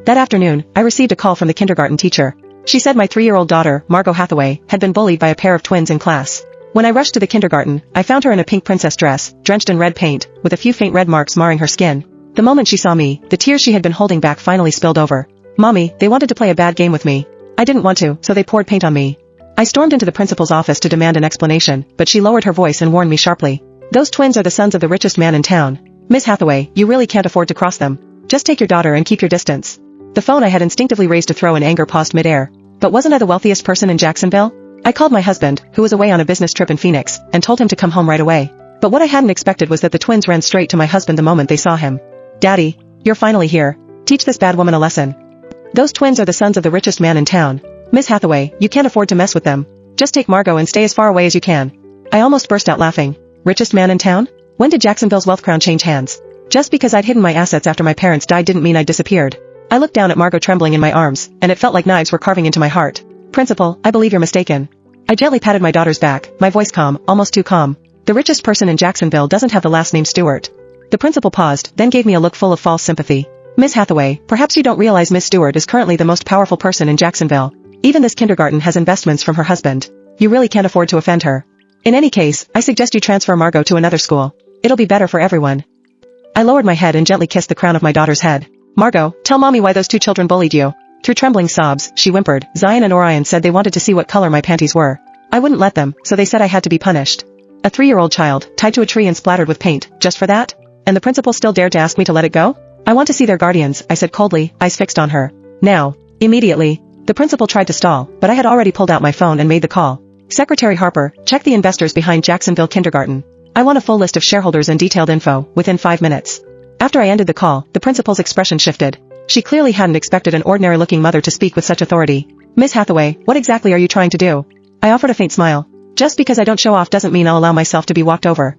That afternoon, I received a call from the kindergarten teacher. She said my 3-year-old daughter, Margot Hathaway, had been bullied by a pair of twins in class. When I rushed to the kindergarten, I found her in a pink princess dress, drenched in red paint, with a few faint red marks marring her skin. The moment she saw me, the tears she had been holding back finally spilled over. "Mommy, they wanted to play a bad game with me. I didn't want to, so they poured paint on me." I stormed into the principal's office to demand an explanation, but she lowered her voice and warned me sharply. "Those twins are the sons of the richest man in town. Miss Hathaway, you really can't afford to cross them. Just take your daughter and keep your distance." The phone I had instinctively raised to throw in anger paused midair. But wasn't I the wealthiest person in Jacksonville? I called my husband, who was away on a business trip in Phoenix, and told him to come home right away. But what I hadn't expected was that the twins ran straight to my husband the moment they saw him. "Daddy, you're finally here. Teach this bad woman a lesson. Those twins are the sons of the richest man in town. Miss Hathaway, you can't afford to mess with them. Just take Margot and stay as far away as you can." I almost burst out laughing. Richest man in town? When did Jacksonville's wealth crown change hands? Just because I'd hidden my assets after my parents died didn't mean I'd disappeared. I looked down at Margot trembling in my arms, and it felt like knives were carving into my heart. "Principal, I believe you're mistaken." I gently patted my daughter's back, my voice calm, almost too calm. "The richest person in Jacksonville doesn't have the last name Stewart." The principal paused, then gave me a look full of false sympathy. "Miss Hathaway, perhaps you don't realize Miss Stewart is currently the most powerful person in Jacksonville. Even this kindergarten has investments from her husband. You really can't afford to offend her. In any case, I suggest you transfer Margot to another school. It'll be better for everyone." I lowered my head and gently kissed the crown of my daughter's head. "Margot, tell Mommy why those two children bullied you." Through trembling sobs, she whimpered, "Zion and Orion said they wanted to see what color my panties were. I wouldn't let them, so they said I had to be punished. A 3-year-old child, tied to a tree and splattered with paint, just for that? And the principal still dared to ask me to let it go? I want to see their guardians," I said coldly, eyes fixed on her. "Now." Immediately. The principal tried to stall, but I had already pulled out my phone and made the call. "Secretary Harper, check the investors behind Jacksonville Kindergarten. I want a full list of shareholders and detailed info, within 5 minutes." After I ended the call, the principal's expression shifted. She clearly hadn't expected an ordinary-looking mother to speak with such authority. "Miss Hathaway, what exactly are you trying to do?" I offered a faint smile. "Just because I don't show off doesn't mean I'll allow myself to be walked over."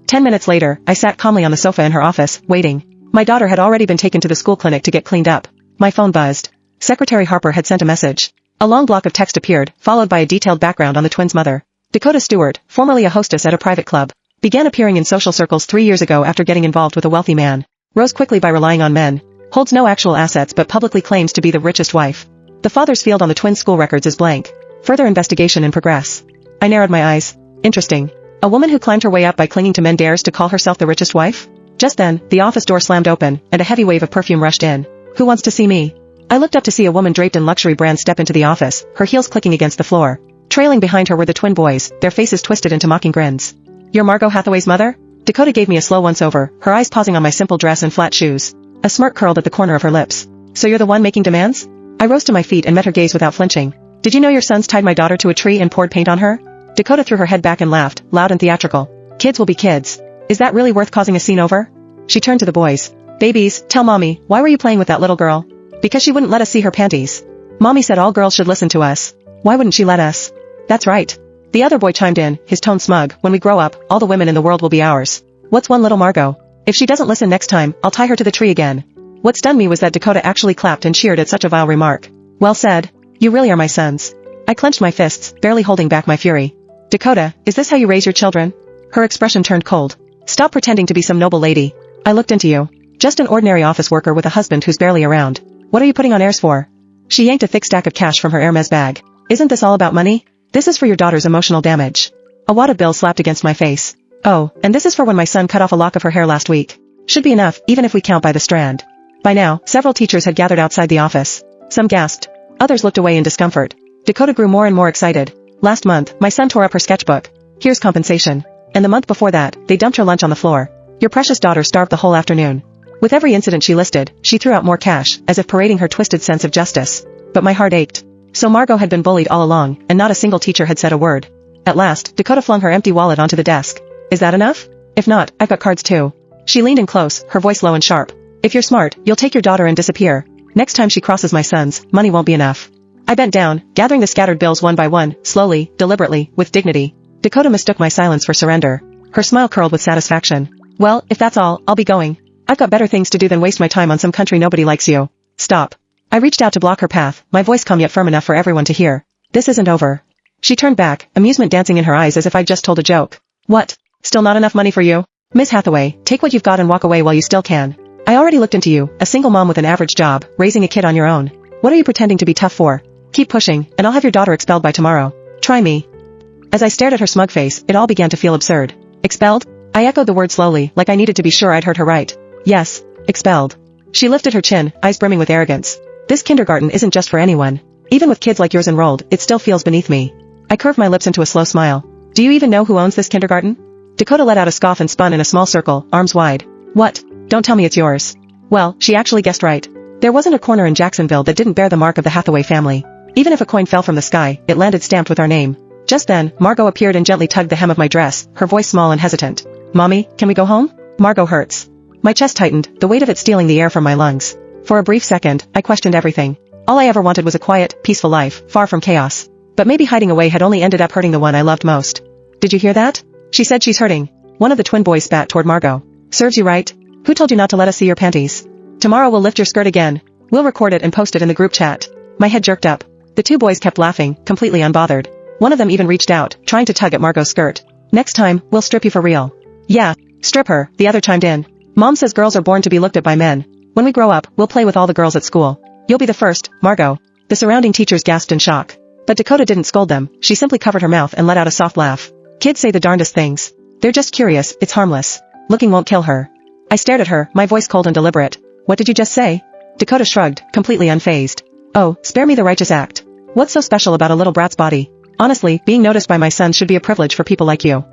10 minutes later, I sat calmly on the sofa in her office, waiting. My daughter had already been taken to the school clinic to get cleaned up. My phone buzzed. Secretary Harper had sent a message. A long block of text appeared, followed by a detailed background on the twins' mother. Dakota Stewart, formerly a hostess at a private club, began appearing in social circles 3 years ago after getting involved with a wealthy man. Rose quickly by relying on men. Holds no actual assets but publicly claims to be the richest wife. The father's field on the twins' school records is blank. Further investigation in progress. I narrowed my eyes. Interesting. A woman who climbed her way up by clinging to men dares to call herself the richest wife? Just then, the office door slammed open, and a heavy wave of perfume rushed in. "Who wants to see me?" I looked up to see a woman draped in luxury brands step into the office, her heels clicking against the floor. Trailing behind her were the twin boys, their faces twisted into mocking grins. "You're Margot Hathaway's mother?" Dakota gave me a slow once-over, her eyes pausing on my simple dress and flat shoes. A smirk curled at the corner of her lips. "So you're the one making demands?" I rose to my feet and met her gaze without flinching. "Did you know your sons tied my daughter to a tree and poured paint on her?" Dakota threw her head back and laughed, loud and theatrical. "Kids will be kids. Is that really worth causing a scene over?" She turned to the boys. "Babies, tell Mommy, why were you playing with that little girl?" "Because she wouldn't let us see her panties. Mommy said all girls should listen to us." "Why wouldn't she let us?" "That's right." The other boy chimed in, his tone smug. "When we grow up, all the women in the world will be ours. What's one little Margot? If she doesn't listen next time, I'll tie her to the tree again." What stunned me was that Dakota actually clapped and cheered at such a vile remark. "Well said. You really are my sons." I clenched my fists, barely holding back my fury. "Dakota, is this how you raise your children?" Her expression turned cold. "Stop pretending to be some noble lady. I looked into you. Just an ordinary office worker with a husband who's barely around. What are you putting on airs for?" She yanked a thick stack of cash from her Hermes bag. "Isn't this all about money? This is for your daughter's emotional damage." A wad of bills slapped against my face. "Oh, and this is for when my son cut off a lock of her hair last week. Should be enough, even if we count by the strand." By now, several teachers had gathered outside the office. Some gasped. Others looked away in discomfort. Dakota grew more and more excited. "Last month, my son tore up her sketchbook. Here's compensation. And the month before that, they dumped her lunch on the floor. Your precious daughter starved the whole afternoon." With every incident she listed, she threw out more cash, as if parading her twisted sense of justice. But my heart ached. So Margot had been bullied all along, and not a single teacher had said a word. At last, Dakota flung her empty wallet onto the desk. "Is that enough? If not, I've got cards too." She leaned in close, her voice low and sharp. "If you're smart, you'll take your daughter and disappear. Next time she crosses my sons, money won't be enough." I bent down, gathering the scattered bills one by one, slowly, deliberately, with dignity. Dakota mistook my silence for surrender. Her smile curled with satisfaction. "Well, if that's all, I'll be going. I've got better things to do than waste my time on some country nobody likes you." "Stop." I reached out to block her path, my voice calm yet firm enough for everyone to hear. "This isn't over." She turned back, amusement dancing in her eyes as if I'd just told a joke. "What? Still not enough money for you? Miss Hathaway, take what you've got and walk away while you still can. I already looked into you, a single mom with an average job, raising a kid on your own. What are you pretending to be tough for? Keep pushing, and I'll have your daughter expelled by tomorrow. Try me. As I stared at her smug face, it all began to feel absurd. Expelled? I echoed the word slowly, like I needed to be sure I'd heard her right. Yes, expelled. She lifted her chin, eyes brimming with arrogance. This kindergarten isn't just for anyone. Even with kids like yours enrolled, it still feels beneath me. I curved my lips into a slow smile. Do you even know who owns this kindergarten? Dakota let out a scoff and spun in a small circle, arms wide. What? Don't tell me it's yours. Well, she actually guessed right. There wasn't a corner in Jacksonville that didn't bear the mark of the Hathaway family. Even if a coin fell from the sky, it landed stamped with our name. Just then, Margot appeared and gently tugged the hem of my dress, her voice small and hesitant. Mommy, can we go home? Margot hurts. My chest tightened, the weight of it stealing the air from my lungs. For a brief second, I questioned everything. All I ever wanted was a quiet, peaceful life, far from chaos. But maybe hiding away had only ended up hurting the one I loved most. Did you hear that? She said she's hurting. One of the twin boys spat toward Margot. Serves you right. Who told you not to let us see your panties? Tomorrow we'll lift your skirt again. We'll record it and post it in the group chat. My head jerked up. The two boys kept laughing, completely unbothered. One of them even reached out, trying to tug at Margot's skirt. Next time, we'll strip you for real. Yeah, strip her, the other chimed in. Mom says girls are born to be looked at by men. When we grow up, we'll play with all the girls at school. You'll be the first, Margot. The surrounding teachers gasped in shock. But Dakota didn't scold them, she simply covered her mouth and let out a soft laugh. Kids say the darndest things. They're just curious, it's harmless. Looking won't kill her. I stared at her, my voice cold and deliberate. What did you just say? Dakota shrugged, completely unfazed. Oh, spare me the righteous act. What's so special about a little brat's body? Honestly, being noticed by my son should be a privilege for people like you.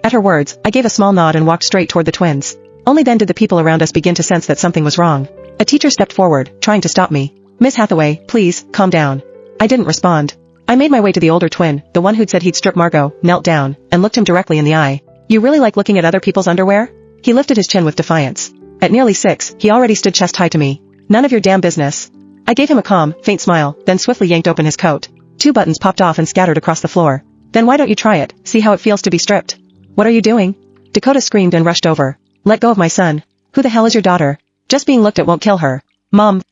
At her words, I gave a small nod and walked straight toward the twins. Only then did the people around us begin to sense that something was wrong. A teacher stepped forward, trying to stop me. Miss Hathaway, please, calm down. I didn't respond. I made my way to the older twin, the one who'd said he'd strip Margot, knelt down, and looked him directly in the eye. You really like looking at other people's underwear? He lifted his chin with defiance. At nearly 6, he already stood chest high to me. None of your damn business. I gave him a calm, faint smile, then swiftly yanked open his coat. 2 buttons popped off and scattered across the floor. Then why don't you try it, see how it feels to be stripped? What are you doing? Dakota screamed and rushed over. Let go of my son. Who the hell is your daughter? Just being looked at won't kill her. Mom,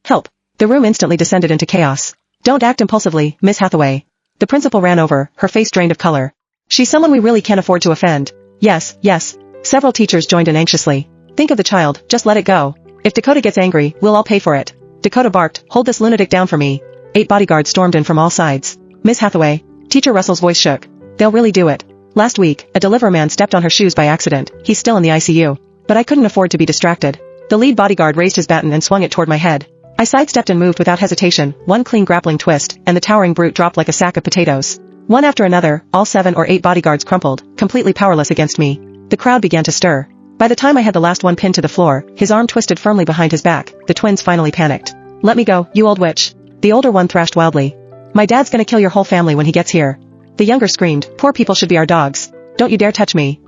help. The room instantly descended into chaos. Don't act impulsively, Miss Hathaway. The principal ran over, her face drained of color. She's someone we really can't afford to offend. Yes. Several teachers joined in anxiously. Think of the child, just let it go. If Dakota gets angry, we'll all pay for it. Dakota barked, hold this lunatic down for me. 8 bodyguards stormed in from all sides. Miss Hathaway. Teacher Russell's voice shook. They'll really do it. Last week, a deliverer man stepped on her shoes by accident. He's still in the ICU. But I couldn't afford to be distracted. The lead bodyguard raised his baton and swung it toward my head. I sidestepped and moved without hesitation, one clean grappling twist, and the towering brute dropped like a sack of potatoes. One after another, all 7 or 8 bodyguards crumpled, completely powerless against me. The crowd began to stir. By the time I had the last one pinned to the floor, his arm twisted firmly behind his back, the twins finally panicked. Let me go, you old witch. The older one thrashed wildly. My dad's gonna kill your whole family when he gets here. The younger screamed, poor people should be our dogs. Don't you dare touch me,